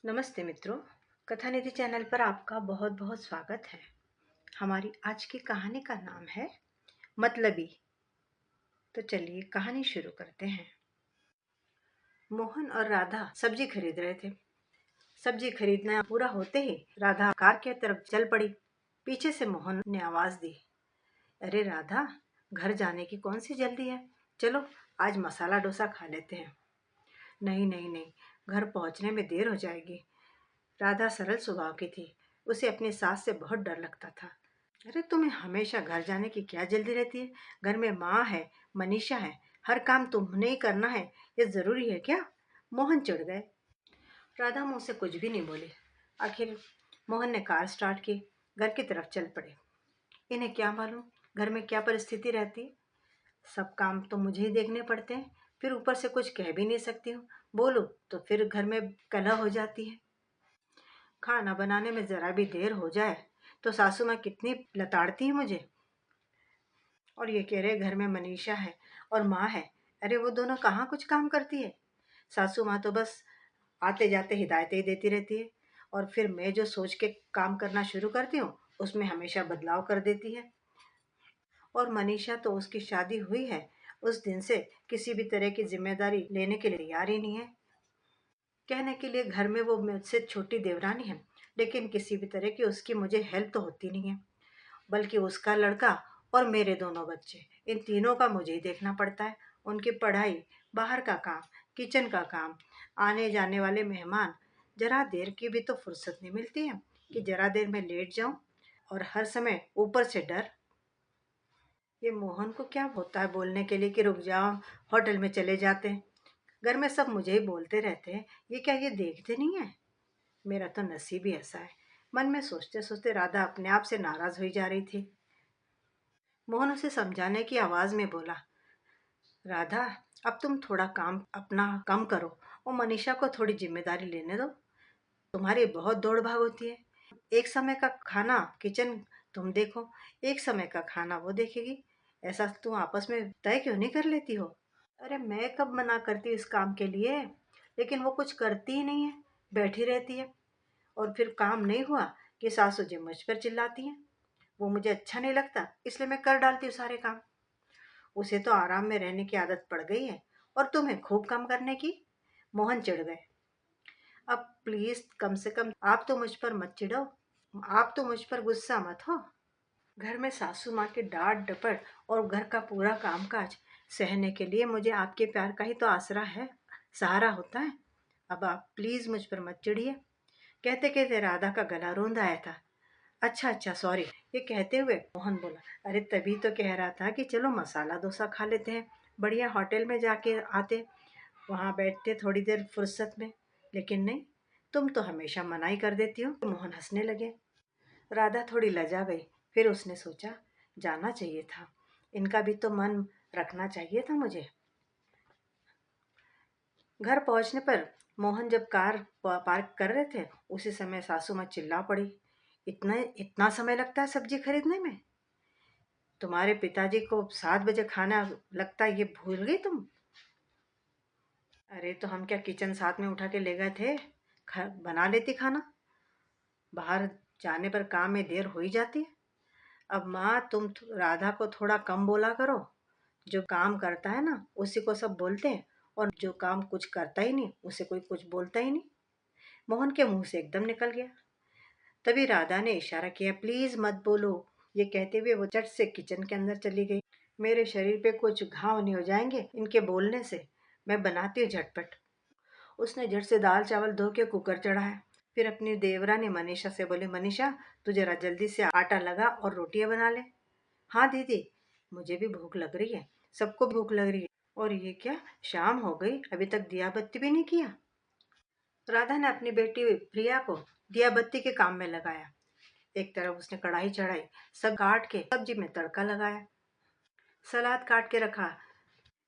नमस्ते मित्रों, कथा निधि चैनल पर आपका बहुत बहुत स्वागत है। हमारी आज की कहानी का नाम है मतलबी। तो चलिए कहानी शुरू करते हैं। मोहन और राधा सब्जी खरीद रहे थे। सब्जी खरीदना पूरा होते ही राधा कार की तरफ चल पड़ी। पीछे से मोहन ने आवाज दी, अरे राधा, घर जाने की कौन सी जल्दी है, चलो आज मसाला डोसा खा लेते हैं। नहीं नहीं नहीं, घर पहुंचने में देर हो जाएगी। राधा सरल स्वभाव की थी। उसे अपनी सास से बहुत डर लगता था। अरे तुम्हें हमेशा घर जाने की क्या जल्दी रहती है? घर में माँ है, मनीषा है, हर काम तुम्हें ही करना है, ये जरूरी है क्या? मोहन चिढ़ गए। राधा मुंह से कुछ भी नहीं बोली। आखिर मोहन ने कार स्टार्ट की, घर की तरफ चल पड़े। इन्हें क्या मालूम घर में क्या परिस्थिति रहती है। सब काम तो मुझे ही देखने पड़ते हैं, फिर ऊपर से कुछ कह भी नहीं सकती हूँ। बोलो तो फिर घर में कलह हो जाती है। खाना बनाने में जरा भी देर हो जाए तो सासू माँ कितनी लताड़ती है मुझे। और ये कह रहे घर में मनीषा है और माँ है। अरे वो दोनों कहाँ कुछ काम करती है। सासू माँ तो बस आते जाते हिदायतें ही देती रहती है, और फिर मैं जो सोच के काम करना शुरू करती हूँ उसमें हमेशा बदलाव कर देती है। और मनीषा तो उसकी शादी हुई है उस दिन से किसी भी तरह की जिम्मेदारी लेने के लिए तैयार ही नहीं है। कहने के लिए घर में वो मुझसे छोटी देवरानी है, लेकिन किसी भी तरह की उसकी मुझे हेल्प तो होती नहीं है। बल्कि उसका लड़का और मेरे दोनों बच्चे, इन तीनों का मुझे ही देखना पड़ता है। उनकी पढ़ाई, बाहर का काम, किचन का काम, आने जाने वाले मेहमान। जरा देर की भी तो फुर्सत नहीं मिलती है कि जरा देर में लेट जाऊं। और हर समय ऊपर से डर। ये मोहन को क्या होता है बोलने के लिए कि रुक जाओ, होटल में चले जाते हैं। घर में सब मुझे ही बोलते रहते हैं, ये क्या ये देखते नहीं है? मेरा तो नसीब ही ऐसा है। मन में सोचते सोचते राधा अपने आप से नाराज हुई जा रही थी। मोहन उसे समझाने की आवाज में बोला, राधा, अब तुम थोड़ा काम अपना कम करो और मनीषा को थोड़ी जिम्मेदारी लेने दो। तुम्हारी बहुत दौड़ भाग होती है। एक समय का खाना किचन तुम देखो, एक समय का खाना वो देखेगी। ऐसा तुम आपस में तय क्यों नहीं कर लेती हो? अरे मैं कब मना करती इस काम के लिए, लेकिन वो कुछ करती ही नहीं है, बैठी रहती है। और फिर काम नहीं हुआ कि सासू जी मुझ पर चिल्लाती हैं। वो मुझे अच्छा नहीं लगता, इसलिए मैं कर डालती हूँ सारे काम। उसे तो आराम में रहने की आदत पड़ गई है और तुम्हें खूब काम करने की। मोहन चिढ़ गए। अब प्लीज कम से कम आप तो मुझ पर मत चिढ़ो, आप तो मुझ पर गुस्सा मत हो। घर में सासू माँ की डांट डपट और घर का पूरा कामकाज सहने के लिए मुझे आपके प्यार का ही तो आसरा है, सहारा होता है। अब आप प्लीज मुझ पर मत चिढ़िए। कहते कहते राधा का गला रूंध आया था। अच्छा अच्छा सॉरी, ये कहते हुए मोहन बोला, अरे तभी तो कह रहा था कि चलो मसाला डोसा खा लेते हैं, बढ़िया होटल में जाके आते, वहां बैठते थोड़ी देर फुर्सत में। लेकिन नहीं, तुम तो हमेशा मना ही कर देती हो। मोहन हंसने लगे। राधा थोड़ी लजा गई। फिर उसने सोचा, जाना चाहिए था, इनका भी तो मन रखना चाहिए था मुझे। घर पहुंचने पर मोहन जब कार पार्क कर रहे थे उसी समय सासू माँ चिल्ला पड़ी, इतना इतना समय लगता है सब्जी खरीदने में? तुम्हारे पिताजी को 7 बजे खाना लगता है, ये भूल गई तुम? अरे तो हम क्या किचन साथ में उठा के ले गए थे, बना लेती खाना। बाहर जाने पर काम में देर हो ही जाती है। अब माँ तुम राधा को थोड़ा कम बोला करो। जो काम करता है ना उसी को सब बोलते हैं, और जो काम कुछ करता ही नहीं उसे कोई कुछ बोलता ही नहीं। मोहन के मुंह से एकदम निकल गया। तभी राधा ने इशारा किया, प्लीज मत बोलो। ये कहते हुए वो झट से किचन के अंदर चली गई। मेरे शरीर पे कुछ घाव नहीं हो जाएंगे इनके बोलने से, मैं बनाती हूँ झटपट। उसने झट से दाल चावल धो के कुकर चढ़ाया। फिर अपनी देवरानी मनीषा से बोले, मनीषा तू जरा जल्दी से आटा लगा और रोटियां बना ले। हाँ दीदी, मुझे भी भूख लग रही है, सबको भूख लग रही है। और ये क्या, शाम हो गई अभी तक दिया बत्ती भी नहीं किया? राधा ने अपनी बेटी प्रिया को दिया बत्ती के काम में लगाया। एक तरफ उसने कढ़ाई चढ़ाई, सब काट के सब्जी में तड़का लगाया, सलाद काट के रखा।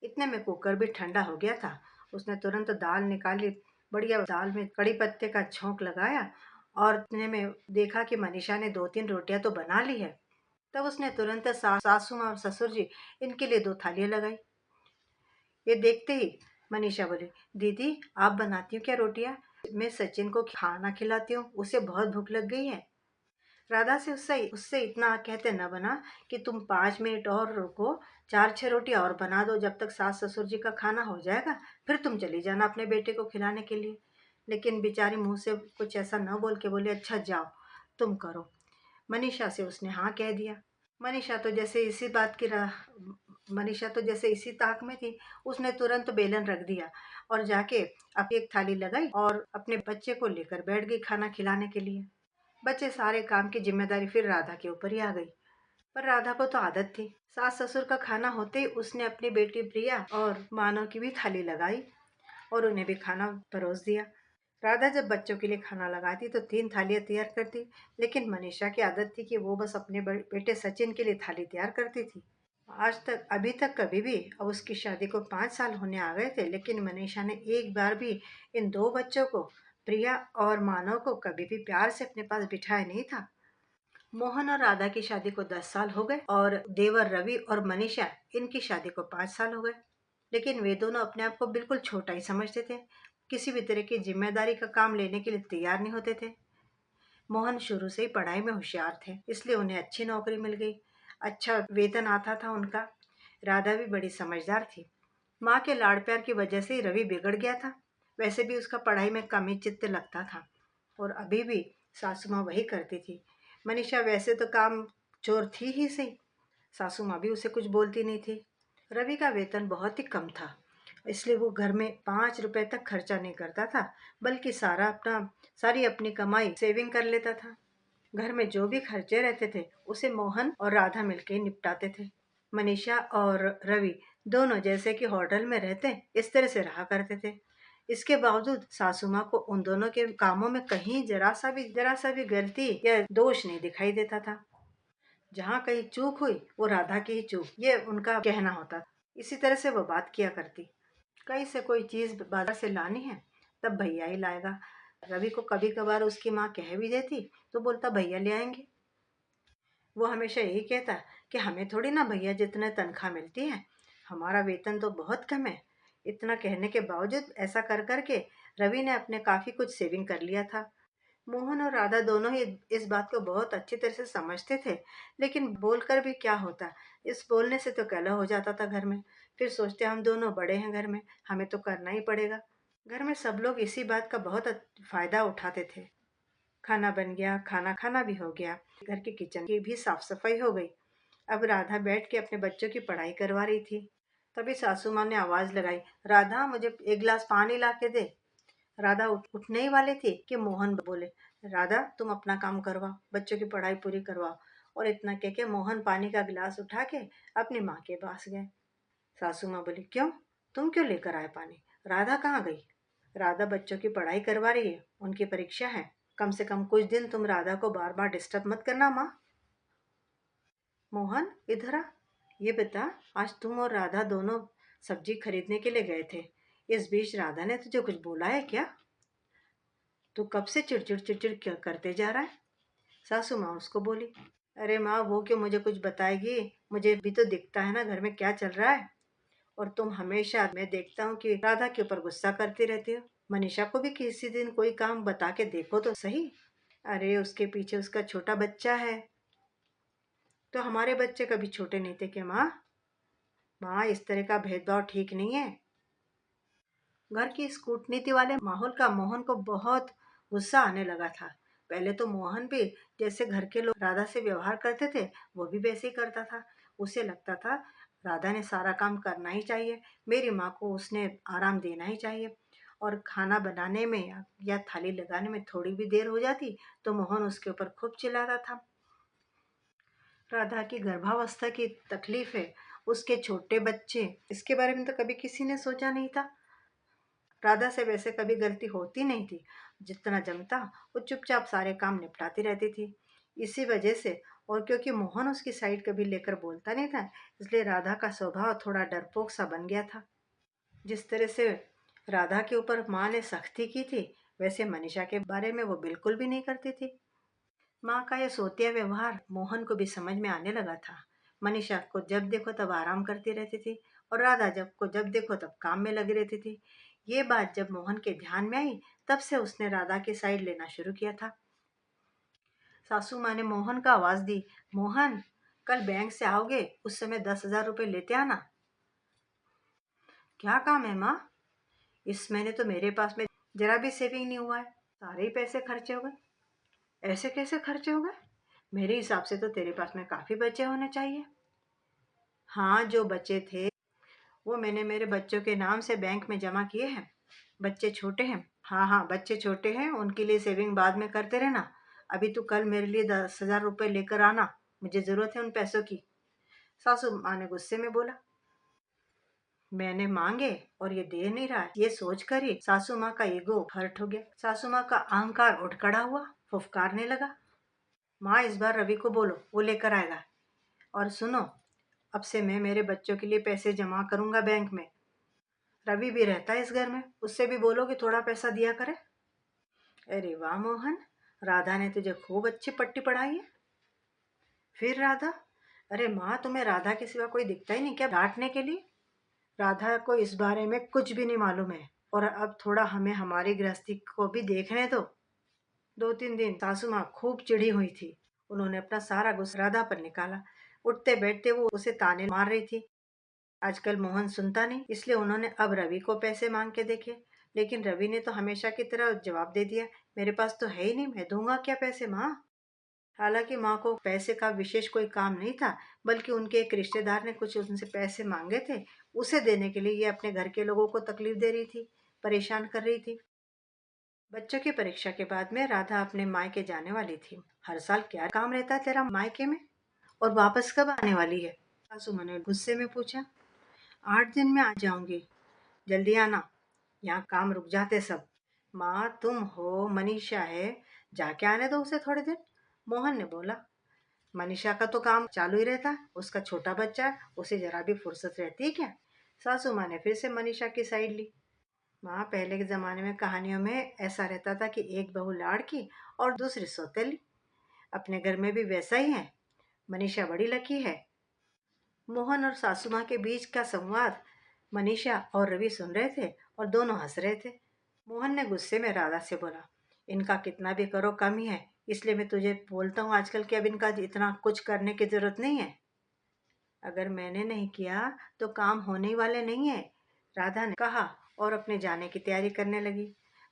इतने में कुकर भी ठंडा हो गया था। उसने तुरंत दाल निकाली, बढ़िया दाल में कड़ी पत्ते का छौंक लगाया, और इतने में देखा कि मनीषा ने 2-3 रोटियां तो बना ली है। तब उसने तुरंत सासू माँ और ससुर जी, इनके लिए 2 थालियां लगाई। ये देखते ही मनीषा बोली, दीदी आप बनाती हो क्या रोटियां? मैं सचिन को खाना खिलाती हूँ, उसे बहुत भूख लग गई है। राधा से उससे उससे इतना कहते न बना कि तुम 5 मिनट और रुको, 4-6 रोटी और बना दो, जब तक सास ससुर जी का खाना हो जाएगा फिर तुम चली जाना अपने बेटे को खिलाने के लिए। लेकिन बेचारी मुंह से कुछ ऐसा न बोल के बोली, अच्छा जाओ तुम करो। मनीषा से उसने हाँ कह दिया। मनीषा तो जैसे इसी बात की राह मनीषा तो जैसे इसी ताक में थी, उसने तुरंत बेलन रख दिया और जाके अपनी एक थाली लगाई और अपने बच्चे को लेकर बैठ गई खाना खिलाने के लिए। बच्चे सारे काम की जिम्मेदारी फिर राधा के ऊपर ही आ गई। पर राधा को तो आदत थी, सास ससुर का खाना होते ही उसने अपनी बेटी प्रिया और मानव की भी थाली लगाई और उन्हें भी खाना परोस दिया। राधा जब बच्चों के लिए खाना लगाती तो 3 थालियां तैयार करती, लेकिन मनीषा की आदत थी कि वो बस अपने बेटे सचिन के लिए थाली तैयार करती थी। आज तक अभी तक कभी भी, अब उसकी शादी को 5 साल होने आ गए थे, लेकिन मनीषा ने एक बार भी इन दो बच्चों को, प्रिया और मानव को, कभी भी प्यार से अपने पास बिठाया नहीं था। मोहन और राधा की शादी को 10 साल हो गए और देवर रवि और मनीषा, इनकी शादी को 5 साल हो गए। लेकिन वे दोनों अपने आप को बिल्कुल छोटा ही समझते थे, किसी भी तरह की जिम्मेदारी का काम लेने के लिए तैयार नहीं होते थे। मोहन शुरू से ही पढ़ाई में होशियार थे, इसलिए उन्हें अच्छी नौकरी मिल गई, अच्छा वेतन आता था उनका। राधा भी बड़ी समझदार थी। माँ के लाड़ प्यार की वजह से ही रवि बिगड़ गया था, वैसे भी उसका पढ़ाई में कम ही चित्त लगता था और अभी भी सासू माँ वही करती थी। मनीषा वैसे तो काम चोर थी ही सही, सासू माँ भी उसे कुछ बोलती नहीं थी। रवि का वेतन बहुत ही कम था, इसलिए वो घर में 5 रुपए तक खर्चा नहीं करता था, बल्कि सारी अपनी कमाई सेविंग कर लेता था। घर में जो भी खर्चे रहते थे उसे मोहन और राधा मिलकर निपटाते थे। मनीषा और रवि दोनों जैसे कि होटल में रहते इस तरह से रहा करते थे। इसके बावजूद सासू माँ को उन दोनों के कामों में कहीं जरा सा भी गलती या दोष नहीं दिखाई देता था। जहाँ कहीं चूक हुई वो राधा की ही चूक, ये उनका कहना होता। इसी तरह से वो बात किया करती। कहीं से कोई चीज बाजार से लानी है तब भैया ही लाएगा। रवि को कभी कभार उसकी माँ कह भी देती तो बोलता भैया ले आएंगे। वो हमेशा यही कहता कि हमें थोड़ी ना भैया जितना तनख्वाह मिलती है, हमारा वेतन तो बहुत कम है। इतना कहने के बावजूद ऐसा कर करके रवि ने अपने काफी कुछ सेविंग कर लिया था। मोहन और राधा दोनों ही इस बात को बहुत अच्छी तरह से समझते थे, लेकिन बोलकर भी क्या होता, इस बोलने से तो कलह हो जाता था घर में। फिर सोचते हम दोनों बड़े हैं घर में, हमें तो करना ही पड़ेगा। घर में सब लोग इसी बात का बहुत फायदा उठाते थे। खाना बन गया, खाना खाना भी हो गया, घर के किचन की भी साफ सफाई हो गई। अब राधा बैठ के अपने बच्चों की पढ़ाई करवा रही थी। तभी सासू माँ ने आवाज लगाई, राधा मुझे एक गिलास पानी ला के दे। राधा उठने ही वाली थी कि मोहन बोले, राधा तुम अपना काम करवाओ, बच्चों की पढ़ाई पूरी करवाओ। और इतना कह के मोहन पानी का गिलास उठा के अपनी माँ के पास गए। सासू माँ बोली, क्यों, तुम क्यों लेकर आए पानी, राधा कहाँ गई? राधा बच्चों की पढ़ाई करवा रही है, उनकी परीक्षा है, कम से कम कुछ दिन तुम राधा को बार बार डिस्टर्ब मत करना माँ। मोहन इधर आ, ये बता, आज तुम और राधा दोनों सब्जी खरीदने के लिए गए थे, इस बीच राधा ने तुझे कुछ बोला है क्या? तू कब से चिड़चिड़ चिड़चिड़ क्या करते जा रहा है? सासू माँ उसको बोली, अरे माँ वो क्यों मुझे कुछ बताएगी, मुझे भी तो दिखता है ना घर में क्या चल रहा है। और तुम हमेशा, मैं देखता हूँ कि राधा के ऊपर गुस्सा करती रहती हो। मनीषा को भी किसी दिन कोई काम बता के देखो तो सही। अरे उसके पीछे उसका छोटा बच्चा है, तो हमारे बच्चे कभी छोटे नहीं थे क्या माँ? माँ इस तरह का भेदभाव ठीक नहीं है। घर की इस कूटनीति वाले माहौल का मोहन को बहुत गुस्सा आने लगा था। पहले तो मोहन भी जैसे घर के लोग राधा से व्यवहार करते थे वो भी वैसे ही करता था। उसे लगता था राधा ने सारा काम करना ही चाहिए, मेरी माँ को उसने आराम देना ही चाहिए। और खाना बनाने में या थाली लगाने में थोड़ी भी देर हो जाती तो मोहन उसके ऊपर खूब चिल्लाता था। राधा की गर्भावस्था की तकलीफ है, उसके छोटे बच्चे, इसके बारे में तो कभी किसी ने सोचा नहीं था। राधा से वैसे कभी गलती होती नहीं थी, जितना जमता वो चुपचाप सारे काम निपटाती रहती थी। इसी वजह से, और क्योंकि मोहन उसकी साइड कभी लेकर बोलता नहीं था, इसलिए राधा का स्वभाव थोड़ा डरपोक सा बन गया था। जिस तरह से राधा के ऊपर माँ ने सख्ती की थी, वैसे मनीषा के बारे में वो बिल्कुल भी नहीं करती थी। माँ का यह सोतिया व्यवहार मोहन को भी समझ में आने लगा था। मनीषा को जब देखो तब आराम करती रहती थी और राधा जब देखो तब काम में लगी रहती थी। ये बात जब मोहन के ध्यान में आई तब से उसने राधा की साइड लेना शुरू किया था। सासू माँ ने मोहन को आवाज दी, मोहन, कल बैंक से आओगे, उस समय 10,000 रुपये लेते आना। क्या काम है माँ? इस महीने तो मेरे पास में जरा भी सेविंग नहीं हुआ है, सारे ही पैसे खर्चे हो गए। ऐसे कैसे खर्चे हो गए? मेरे हिसाब से तो तेरे पास में काफी बचे होने चाहिए। हाँ, जो बचे थे वो मैंने मेरे बच्चों के नाम से बैंक में जमा किए हैं। बच्चे छोटे हैं। हाँ हाँ, बच्चे छोटे हैं, उनके लिए सेविंग बाद में करते रहना। अभी तू कल मेरे लिए 10,000 रुपये लेकर आना, मुझे जरूरत है उन पैसों की। सासू माँ ने गुस्से में बोला। मैंने मांगे और ये दे नहीं रहा है, ये सोचकर ही सासू माँ का ईगो हर्ट हो गया। सासू माँ का अहंकार उठ खड़ा हुआ, फुफकारने लगा। माँ, इस बार रवि को बोलो, वो लेकर आएगा। और सुनो, अब से मैं मेरे बच्चों के लिए पैसे जमा करूंगा बैंक में। रवि भी रहता है इस घर में, उससे भी बोलो कि थोड़ा पैसा दिया करे। अरे वाह मोहन, राधा ने तुझे खूब अच्छी पट्टी पढ़ाई है। फिर राधा? अरे माँ, तुम्हें राधा के सिवा कोई दिखता ही नहीं क्या डांटने के लिए? राधा को इस बारे में कुछ भी नहीं मालूम है। और अब थोड़ा हमें हमारी गृहस्थी को भी देखने दो। 2-3 दिन सासू माँ खूब चिढ़ी हुई थी। उन्होंने अपना सारा गुस्सा राधा पर निकाला। उठते बैठते वो उसे ताने मार रही थी। आजकल मोहन सुनता नहीं, इसलिए उन्होंने अब रवि को पैसे मांग के देखे। लेकिन रवि ने तो हमेशा की तरह जवाब दे दिया, मेरे पास तो है ही नहीं, मैं दूंगा क्या पैसे माँ? हालांकि माँ को पैसे का विशेष कोई काम नहीं था, बल्कि उनके एक रिश्तेदार ने कुछ उनसे पैसे मांगे थे। उसे देने के लिए ये अपने घर के लोगों को तकलीफ दे रही थी, परेशान कर रही थी। बच्चों की परीक्षा के बाद में राधा अपने मायके जाने वाली थी। हर साल क्या काम रहता है तेरा मायके में, और वापस कब आने वाली है? सासू माँ ने गुस्से में पूछा। 8 दिन में आ जाऊंगी, जल्दी आना, यहाँ काम रुक जाते सब। माँ, तुम हो, मनीषा है, जाके आने दो उसे थोड़े दिन। मोहन ने बोला। मनीषा का तो काम चालू ही रहता है, उसका छोटा बच्चा है, उसे जरा भी फुर्सत रहती है क्या? सासू माँ ने फिर से मनीषा की साइड ली। माँ, पहले के जमाने में कहानियों में ऐसा रहता था कि एक बहू लाड़की और दूसरी सौतेली। अपने घर में भी वैसा ही है। मनीषा बड़ी लकी है। मोहन और सासू माँ के बीच का संवाद मनीषा और रवि सुन रहे थे और दोनों हंस रहे थे। मोहन ने गुस्से में राधा से बोला, इनका कितना भी करो कम ही है, इसलिए मैं तुझे बोलता हूँ आजकल कि अब इनका इतना कुछ करने की जरूरत नहीं है। अगर मैंने नहीं किया तो काम होने ही वाले नहीं है, राधा ने कहा और अपने जाने की तैयारी करने लगी।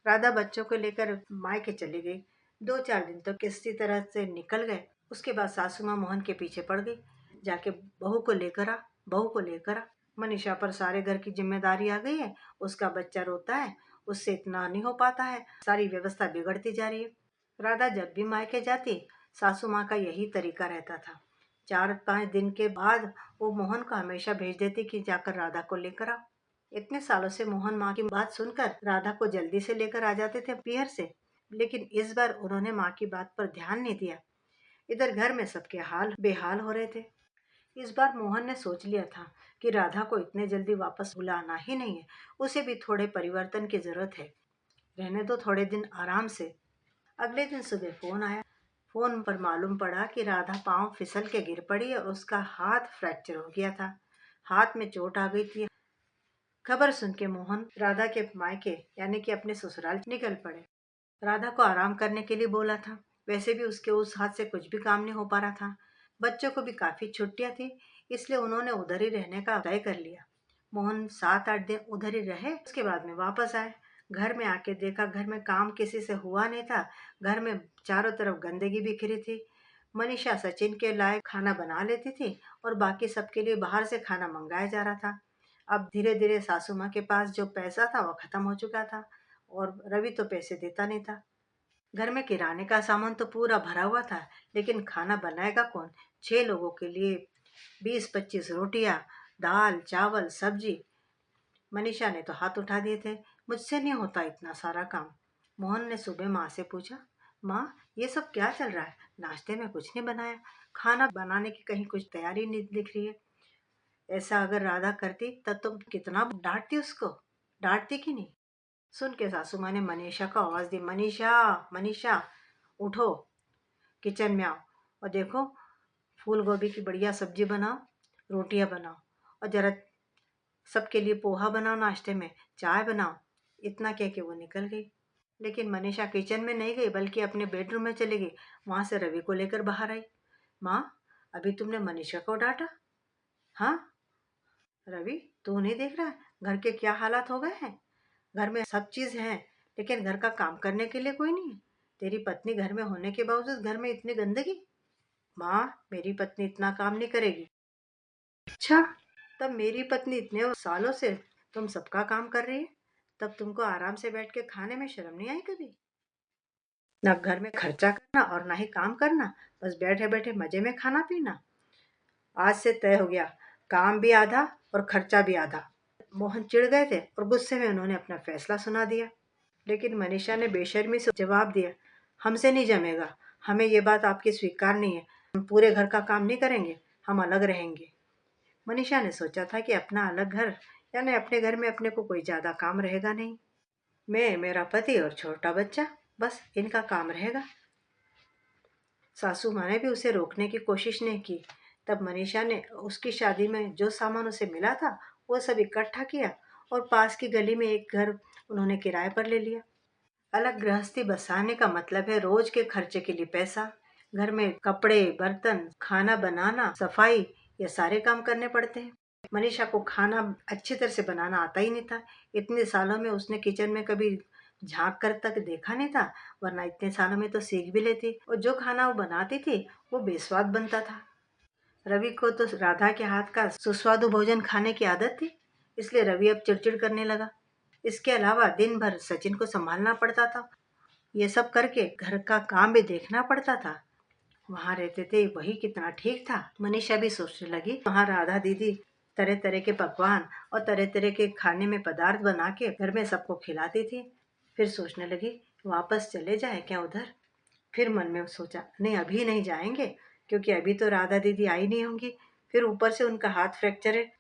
राधा बच्चों को लेकर मायके चली गई। 2-4 दिन तो किसी तरह से निकल गए। उसके बाद सासू माँ मोहन के पीछे पड़ गई, जाके बहू को लेकर आ, बहू को लेकर आ। मनीषा पर सारे घर की जिम्मेदारी आ गई है, उसका बच्चा रोता है, उससे इतना नहीं हो पाता है, सारी व्यवस्था बिगड़ती जा रही है। राधा जब भी मायके जाती, सासू माँ का यही तरीका रहता था। 4-5 दिन के बाद वो मोहन को हमेशा भेज देती कि जाकर राधा को लेकर आ। इतने सालों से मोहन माँ की बात सुनकर राधा को जल्दी से लेकर आ जाते थे पीहर से, लेकिन इस बार उन्होंने माँ की बात पर ध्यान नहीं दिया। इधर घर में सबके हाल बेहाल हो रहे थे। इस बार मोहन ने सोच लिया था कि राधा को इतने जल्दी वापस बुलाना ही नहीं है, उसे भी थोड़े परिवर्तन की जरूरत है। रहने दो थोड़े दिन आराम से। अगले दिन सुबह फोन आया। फोन पर मालूम पड़ा कि राधा पांव फिसल के गिर पड़ी और उसका हाथ फ्रैक्चर हो गया था। हाथ में चोट आ गई थी। खबर सुन के मोहन राधा के मायके यानी कि अपने ससुराल निकल पड़े। राधा को आराम करने के लिए बोला था। वैसे भी उसके उस हाथ से कुछ भी काम नहीं हो पा रहा था। बच्चों को भी काफी छुट्टियां थी, इसलिए उन्होंने उधर ही रहने का तय कर लिया। मोहन 7-8 दिन उधर ही रहे, उसके बाद में वापस आए। घर में आके देखा घर में काम किसी से हुआ नहीं था। घर में चारों तरफ गंदगी बिखरी थी। मनीषा सचिन के लायक खाना बना लेती थी और बाकी सबके लिए बाहर से खाना मंगाया जा रहा था। अब धीरे धीरे सासू माँ के पास जो पैसा था वो खत्म हो चुका था, और रवि तो पैसे देता नहीं था। घर में किराने का सामान तो पूरा भरा हुआ था, लेकिन खाना बनाएगा कौन? 6 लोगों के लिए 20-25 रोटियां, दाल चावल सब्जी। मनीषा ने तो हाथ उठा दिए थे, मुझसे नहीं होता इतना सारा काम। मोहन ने सुबह माँ से पूछा, माँ, ये सब क्या चल रहा है? नाश्ते में कुछ नहीं बनाया, खाना बनाने की कहीं कुछ तैयारी नहीं दिख रही है। ऐसा अगर राधा करती तब तुम कितना डांटती उसको, डांटती कि नहीं? सुन के सासू माँ ने मनीषा को आवाज दी, मनीषा, मनीषा, उठो, किचन में आओ और देखो, फूल गोभी की बढ़िया सब्जी बनाओ, रोटियां बनाओ, और जरा सबके लिए पोहा बनाओ, नाश्ते में चाय बनाओ। इतना कह के वो निकल गई। लेकिन मनीषा किचन में नहीं गई बल्कि अपने बेडरूम में चली गई। वहां से रवि को लेकर बाहर आई। माँ, अभी तुमने मनीषा को डांटा? हाँ रवि, तू नहीं देख रहा घर के क्या हालात हो गए हैं? घर में सब चीज है लेकिन घर का काम करने के लिए कोई नहीं है। तेरी पत्नी घर में होने के बावजूद घर में इतनी गंदगी। माँ, मेरी पत्नी इतना काम नहीं करेगी। अच्छा, तब मेरी पत्नी इतने सालों से तुम सबका काम कर रही है, तब तुमको आराम से बैठ के खाने में शर्म नहीं आई कभी? ना घर में खर्चा करना और ना ही काम करना, बस बैठे बैठे मजे में खाना पीना। आज से तय हो गया, काम भी आधा और खर्चा भी आधा। मोहन चिढ़ गए थे और गुस्से में उन्होंने अपना फैसला सुना दिया। लेकिन मनीषा ने बेशर्मी से जवाब दिया, हमसे नहीं जमेगा। हमें ये बात आपकी स्वीकार नहीं है। हम पूरे घर का काम नहीं करेंगे, हम अलग रहेंगे। मनीषा ने सोचा था कि अपना अलग घर, यानी अपने घर में अपने को कोई ज्यादा काम रहेगा नहीं। मैं, मेरा पति और छोटा बच्चा, बस इनका काम रहेगा। सासू माँ ने भी उसे रोकने की कोशिश नहीं की। तब मनीषा ने उसकी शादी में जो सामान उसे मिला था वो सब इकट्ठा किया और पास की गली में एक घर उन्होंने किराए पर ले लिया। अलग गृहस्थी बसाने का मतलब है रोज के खर्चे के लिए पैसा। घर में कपड़े, बर्तन, खाना बनाना, सफाई, ये सारे काम करने पड़ते हैं। मनीषा को खाना अच्छी तरह से बनाना आता ही नहीं था। इतने सालों में उसने किचन में कभी झांक कर तक देखा नहीं था, वरना इतने सालों में तो सीख भी लेती। और जो खाना वो बनाती थी वो बेस्वाद बनता था। रवि को तो राधा के हाथ का सुस्वादु भोजन खाने की आदत थी, इसलिए रवि अब चिड़चिड़ करने लगा। इसके अलावा दिन भर सचिन को संभालना पड़ता था। ये सब करके घर का काम भी देखना पड़ता था। वहां रहते थे वही कितना ठीक था। मनीषा भी सोचने लगी, वहां राधा दीदी तरह तरह के पकवान और तरह तरह के खाने में पदार्थ बना के घर में सबको खिलाती थी। फिर सोचने लगी, वापस चले जाए क्या उधर? फिर मन में सोचा, नहीं अभी नहीं जाएंगे, क्योंकि अभी तो राधा दीदी आई नहीं होंगी। फिर ऊपर से उनका हाथ फ्रैक्चर है।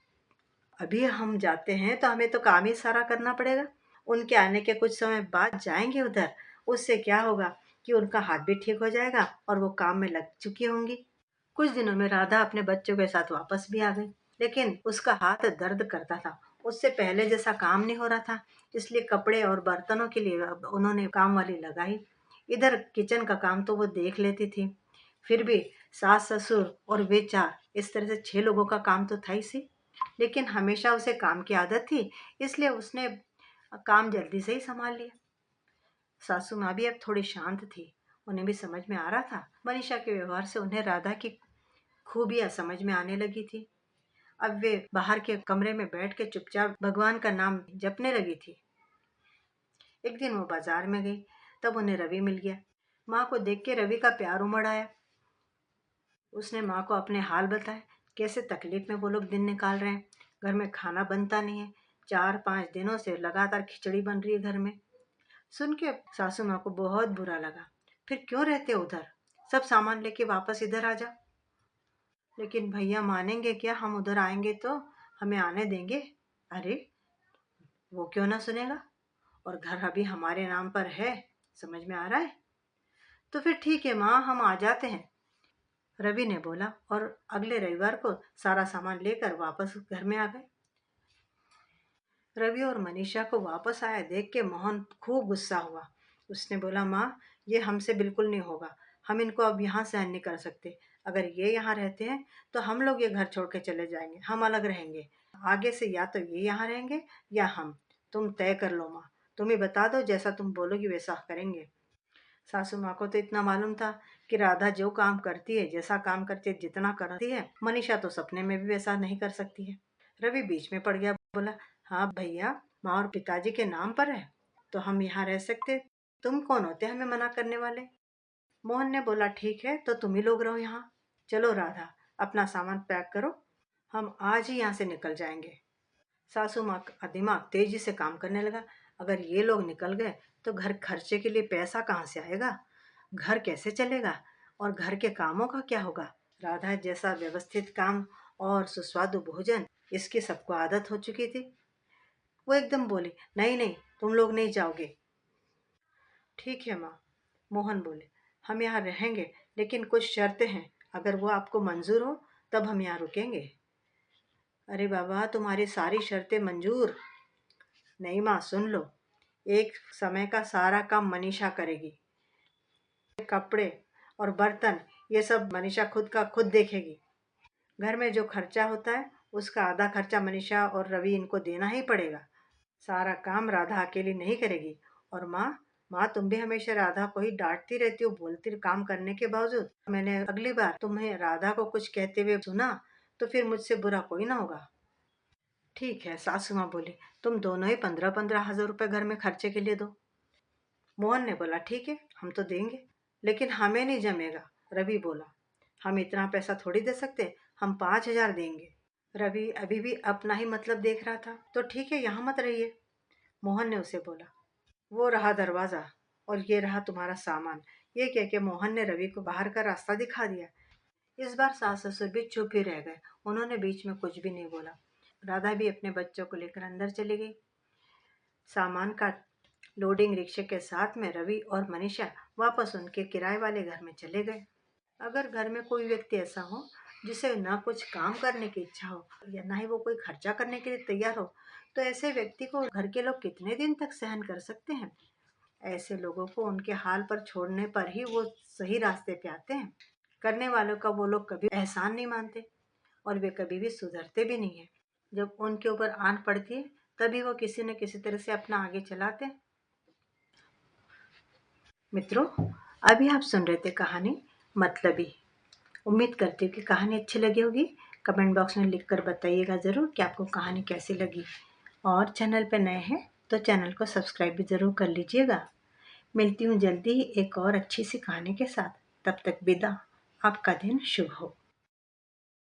अभी हम जाते हैं तो हमें तो काम ही सारा करना पड़ेगा। उनके आने के कुछ समय बाद जाएंगे उधर। उससे क्या होगा कि उनका हाथ भी ठीक हो जाएगा और वो काम में लग चुकी होंगी। कुछ दिनों में राधा अपने बच्चों के साथ वापस भी आ गई, लेकिन उसका हाथ दर्द करता था। उससे पहले जैसा काम नहीं हो रहा था, इसलिए कपड़े और बर्तनों के लिए अब उन्होंने काम वाली लगाई। इधर किचन का काम तो वो देख लेती थी। फिर भी सास ससुर और वे चार, इस तरह से 6 लोगों का काम तो था ही सी। लेकिन हमेशा उसे काम की आदत थी, इसलिए उसने काम जल्दी से ही संभाल लिया। सासू माँ भी अब थोड़ी शांत थी। उन्हें भी समझ में आ रहा था मनीषा के व्यवहार से उन्हें राधा की खूबियां समझ में आने लगी थी। अब वे बाहर के कमरे में बैठ के चुपचाप भगवान का नाम जपने लगी थी। एक दिन वो बाजार में गई, तब उन्हें रवि मिल गया। माँ को देख के रवि का प्यार उमड़ आया। उसने माँ को अपने हाल बताए, कैसे तकलीफ में वो लोग दिन निकाल रहे हैं। घर में खाना बनता नहीं है, 4-5 दिनों से लगातार खिचड़ी बन रही है घर में। सुन के सासू माँ को बहुत बुरा लगा। फिर क्यों रहते उधर? सब सामान लेके वापस इधर आ जा। लेकिन भैया मानेंगे क्या? हम उधर आएंगे तो हमें आने देंगे? अरे, वो क्यों ना सुनेगा? और घर अभी हमारे नाम पर है, समझ में आ रहा है? तो फिर ठीक है माँ, हम आ जाते हैं, रवि ने बोला और अगले रविवार को सारा सामान लेकर वापस घर में आ गए। रवि और मनीषा को वापस आया देख के मोहन खूब गुस्सा हुआ। उसने बोला, माँ, ये हमसे बिल्कुल नहीं होगा। हम इनको अब यहाँ सहन नहीं कर सकते। अगर ये यहाँ रहते हैं तो हम लोग ये घर छोड़ के चले जाएंगे, हम अलग रहेंगे। आगे से या तो ये यहाँ रहेंगे या हम। तुम तय कर लो माँ, तुम ही बता दो, जैसा तुम बोलोगी वैसा करेंगे। सासू माँ को तो इतना मालूम था कि राधा जो काम करती है, जैसा काम करती है, जितना करती है, मनीषा तो सपने में भी वैसा नहीं कर सकती है। रवि बीच में पड़ गया, बोला, हाँ भैया, माँ और पिताजी के नाम पर है तो हम यहाँ रह सकते। तुम कौन होते हमें मना करने वाले? मोहन ने बोला, ठीक है तो तुम ही लोग रहो यहाँ। चलो राधा, अपना सामान पैक करो, हम आज ही यहाँ से निकल जाएंगे। सासू माँ का दिमाग तेजी से काम करने लगा। अगर ये लोग निकल गए तो घर खर्चे के लिए पैसा कहाँ से आएगा? घर कैसे चलेगा? और घर के कामों का क्या होगा? राधा जैसा व्यवस्थित काम और सुस्वादु भोजन, इसकी सबको आदत हो चुकी थी। वो एकदम बोली, नहीं नहीं, तुम लोग नहीं जाओगे। ठीक है माँ, मोहन बोले, हम यहाँ रहेंगे, लेकिन कुछ शर्तें हैं। अगर वो आपको मंजूर हो तब हम यहाँ रुकेंगे। अरे बाबा, तुम्हारी सारी शर्तें मंजूर? नहीं माँ, सुन लो, एक समय का सारा काम मनीषा करेगी। कपड़े और बर्तन ये सब मनीषा खुद का खुद देखेगी। घर में जो खर्चा होता है उसका आधा खर्चा मनीषा और रवि इनको देना ही पड़ेगा। सारा काम राधा अकेली नहीं करेगी। और माँ, माँ तुम भी हमेशा राधा को ही डांटती रहती हो, बोलती काम करने के बावजूद। मैंने अगली बार तुम्हें राधा को कुछ कहते हुए सुना तो फिर मुझसे बुरा कोई ना होगा। ठीक है, सासू माँ बोली, तुम दोनों ही 15-15 हजार रुपए घर में खर्चे के लिए दो। मोहन ने बोला, ठीक है हम तो देंगे, लेकिन हमें नहीं जमेगा। रवि बोला, हम इतना पैसा थोड़ी दे सकते, हम 5 हजार देंगे। रवि अभी भी अपना ही मतलब देख रहा था। तो ठीक है, यहाँ मत रहिए। मोहन ने उसे बोला। वो रहा दरवाजा और ये रहा तुम्हारा सामान। ये कह के मोहन ने रवि को बाहर का रास्ता दिखा दिया। इस बार सास ससुर भी चुप ही रह गए। उन्होंने बीच में कुछ भी नहीं बोला। राधा भी अपने बच्चों को लेकर अंदर चली गई। सामान का लोडिंग रिक्शे के साथ में रवि और मनीषा वापस उनके किराए वाले घर में चले गए। अगर घर में कोई व्यक्ति ऐसा हो जिसे ना कुछ काम करने की इच्छा हो या ना ही वो कोई खर्चा करने के लिए तैयार हो, तो ऐसे व्यक्ति को घर के लोग कितने दिन तक सहन कर सकते हैं? ऐसे लोगों को उनके हाल पर छोड़ने पर ही वो सही रास्ते पे आते हैं। करने वालों का वो लोग कभी एहसान नहीं मानते और वे कभी भी सुधरते भी नहीं है। जब उनके ऊपर आन पड़ती है तभी वो किसी न किसी तरह से अपना आगे चलाते हैं। मित्रों, अभी आप सुन रहे थे कहानी मतलबी। उम्मीद करती हूँ कि कहानी अच्छी लगी होगी। कमेंट बॉक्स में लिखकर बताइएगा ज़रूर कि आपको कहानी कैसी लगी। और चैनल पर नए हैं तो चैनल को सब्सक्राइब भी ज़रूर कर लीजिएगा। मिलती हूँ जल्दी ही एक और अच्छी सी कहानी के साथ। तब तक विदा। आपका दिन शुभ हो।